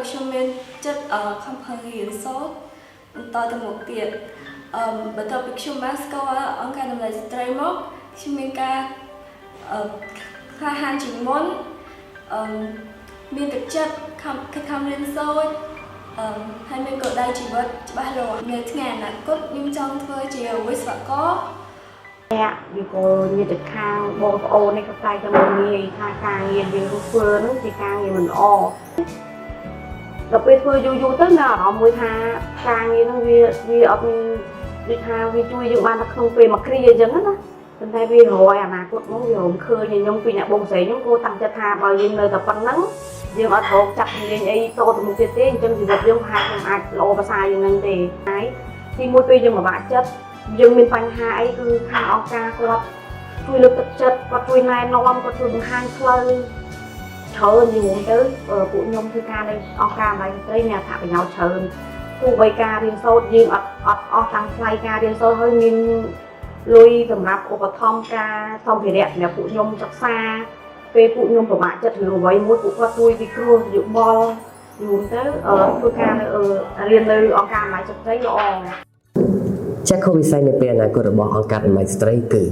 ខ្ញុំមានចិត្តខំប្រឹងរៀនសូត្របន្តទៅមុខទៀតបន្ទាប់ពីខ្ញុំបានស្គាល់អង្គការតម្លៃស្ត្រីមកខ្ញុំមានការក្លាហានជាងមុនមានទឹកចិត្តខំរៀនសូត្រហើយមានគោលដៅជីវិតច្បាស់លាស់នៅថ្ងៃអនាគតខ្ញុំចង់ធ្វើជាវិស្វករវាក៏មានតែខាងបងប្អូននេះក៏ខ្លាចតែមិនងាយថាការងារយើងធ្វើនោះជាការងារមិនល្អដល់ពេលធ្វើយូរទៅមានអារម្មណ៍មួយថាការងារនោះវាអត់មានដូចថាវាជួយយើងបានតែក្នុងពេលមួយគ្រាអញ្ចឹងណាប៉ុន្តែវារយអនាគតមកវារំឃើញខ្ញុំពីអ្នកបងស្រីខ្ញុំគួរតាំងចិត្តថាបើយើងនៅតែប៉ុណ្្នឹងយើងអត់រកចាប់លេងអីតទៅមុខទៀតទេអញ្ចឹងជីវិតយើងហាក់មិនអាចល្អប្រសើរយ៉ាងហ្នឹងទេហើយទីមួយពេលយើងពិបាកចិត្តយើងមានបញ្ហាអីគឺខាងអង្គការគាត់ជួយលើកទឹកចិត្តគាត់ជួយណែនាំគាត់ជួយបង្ហាញផ្លូវច្រើនយូរទៅពួកខ្ញុំធ្វើការនៅអង្គការម្ដាយស្ត្រីមានអត្ថប្រយោជន៍ច្រើន ទូបីការរៀនសូត្រយើងអត់អស់តាំងថ្លៃការរៀនសូត្រហើយមានលុយសម្រាប់ឧបត្ថម្ភការសម្ភារៈសម្រាប់ពួកខ្ញុំសិក្សាពេលពួកខ្ញុំប្រមាថចិត្តឬអ្វីមួយពួកគាត់ជួយវិគ្រោះយោបល់យូរទៅធ្វើការរៀននៅអង្គការអនាម័យស្ត្រីល្អ ចក្ខុវិស័យនៃពេលអនាគតរបស់អង្គការអនាម័យស្ត្រីគឺ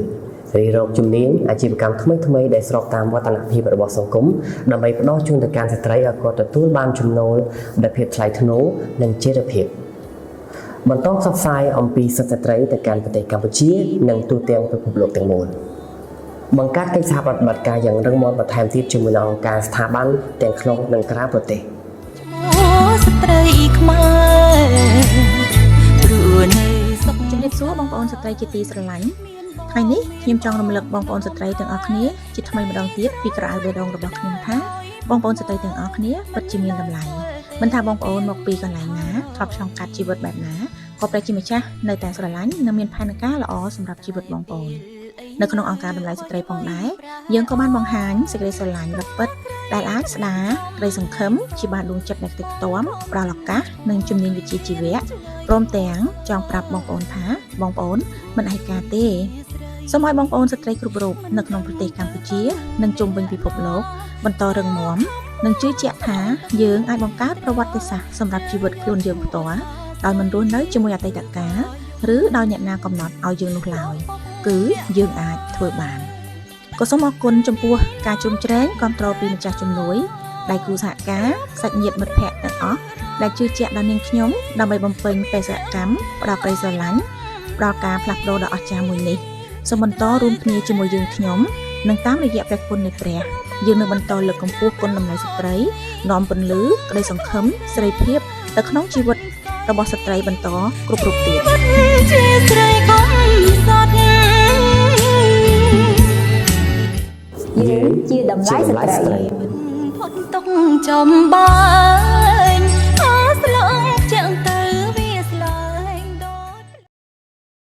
រៀបរកជំនាញអាជីវកម្មថ្មីៗដែលស្របតាមវឌ្ឍនភាពរបស់សង្គមដើម្បីផ្ដល់ជូនទៅកាន់ស្ត្រីឲ្យគាត់ទទួលបានចំណូលដែលភាពថ្លៃថ្នូរនិងចីរភាពបន្តផ្សព្វផ្សាយអំពីសិទ្ធិស្ត្រីទៅកាន់ប្រទេសកម្ពុជានិងទូទាំងពិភពលោកទាំងមូលបង្កើតកិច្ចសហប្រតិបត្តិការយ៉ាងរឹងមាំបន្ថែមទៀតជាមួយនឹងអង្គការស្ថាប័នទាំងក្នុងនិងក្រៅប្រទេស ស្ត្រីខ្មែរជំរាបសួរបងប្អូនស្ត្រីជាទីស្រឡាញ់ថ្ងៃនេះខ្ញុំចង់រំលឹកបងប្អូនស្ត្រីទាំងអស់គ្នាជាថ្មីម្ដងទៀតពីក្រៅបេះដូងរបស់ខ្ញុំថាបងប្អូនស្ត្រីទាំងអស់គ្នាពិតជាមានតម្លៃមិនថាបងប្អូនមកពីកន្លែងណាធ្លាប់ឆ្លងកាត់ជីវិតបែបណាក៏ព្រះជាម្ចាស់នៅតែស្រឡាញ់និងមានផែនការល្អសម្រាប់ជីវិតបងប្អូននៅក្នុងអង្គការតម្លៃស្ត្រីផងដែរយើងក៏បានបង្ហាញសេចក្តីស្រឡាញ់ពិតៗដែលអាចស្ដារក្តីសង្ឃឹមជាបានដួងចិត្តដែលខ្ទេចខ្ទាំផ្ដល់ឱកាសនិងជំនាញវិជ្ជាជីវៈព្រមទាំងចង់ប្រាប់បងប្អូនថាបងប្អូនមិនឯកាទេសូមឲ្យបងប្អូនស្ត្រីគ្រប់រូបនៅក្នុងប្រទេសកម្ពុជានិងជុំវិញពិភពលោកបន្តរឹងមាំនិងជឿជាក់ថាយើងអាចបង្កើតប្រវត្តិសាស្ត្រសម្រាប់ជីវិតខ្លួនយើងផ្ទាល់ដោយមិនរស់នៅជាមួយអតីតកាលឬដោយអ្នកណាកំណត់ឲ្យយើងនោះឡើយគឺយើងអាចធ្វើបានក៏សូមអរគុណចំពោះការជ្រោមជ្រែងគាំទ្រពីម្ចាស់ជំនួយដៃគូសហការសាច់ញាតិមិត្តភ័ក្តិទាំងអស់ដែលជឿជាក់ដល់នាងខ្ញុំដើម្បីបំពេញបេសកកម្មផ្ដល់ក្តីស្រឡាញ់ផ្ដល់ការផ្លាស់ប្ដូរដ៏អស្ចារ្យមួយនេះសូមបន្តរួមគ្នាជាមួយយើងខ្ញុំនិងតាមរយៈព្រះគុណនៃព្រះយើងនឹងបន្តលើកកម្ពស់គុណតម្លៃស្ត្រីនាំពន្លឺក្តីសង្ឃឹមសេរីភាពទៅក្នុងជីវិតរបស់ស្ត្រីបន្តគ្រប់រូបទៀតជាស្រីកុំសត់យើងជាតម្លៃស្ត្រី ផុតទុកចំបា